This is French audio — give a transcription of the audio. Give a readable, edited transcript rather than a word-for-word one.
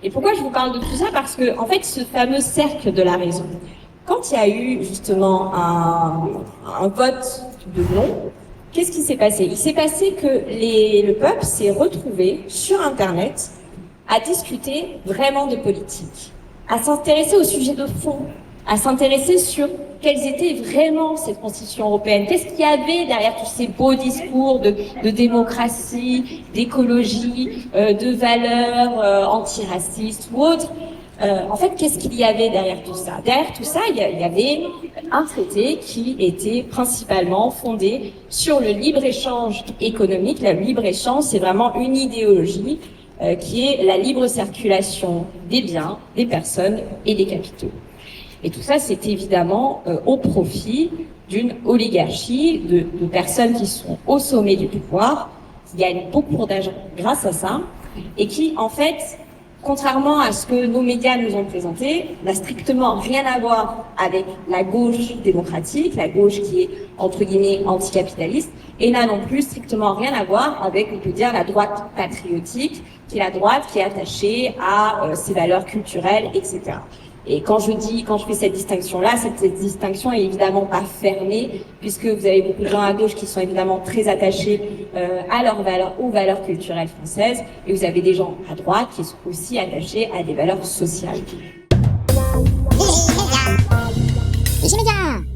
Et pourquoi je vous parle de tout ça? Parce que, en fait, ce fameux cercle de la raison, quand il y a eu justement un vote de non, qu'est-ce qui s'est passé? Il s'est passé que le peuple s'est retrouvé sur Internet à discuter vraiment de politique, à s'intéresser au sujet de fond, à s'intéresser sur quelles étaient vraiment cette constitution européenne, qu'est-ce qu'il y avait derrière tous ces beaux discours de démocratie, d'écologie, de valeurs antiracistes ou autres. En fait, qu'est-ce qu'il y avait derrière tout ça? Derrière tout ça, il y avait un traité qui était principalement fondé sur le libre-échange économique. Le libre-échange, c'est vraiment une idéologie qui est la libre circulation des biens, des personnes et des capitaux. Et tout ça, c'est évidemment au profit d'une oligarchie de personnes qui sont au sommet du pouvoir, qui gagnent beaucoup d'argent grâce à ça, et qui, en fait, contrairement à ce que nos médias nous ont présenté, n'a strictement rien à voir avec la gauche démocratique, la gauche qui est, entre guillemets, anticapitaliste, et n'a non plus strictement rien à voir avec, on peut dire, la droite patriotique, qui est la droite qui est attachée à ses valeurs culturelles, etc. Et quand je fais cette distinction-là, cette distinction est évidemment pas fermée, puisque vous avez beaucoup de gens à gauche qui sont évidemment très attachés à leurs valeurs, aux valeurs culturelles françaises, et vous avez des gens à droite qui sont aussi attachés à des valeurs sociales. Les médias.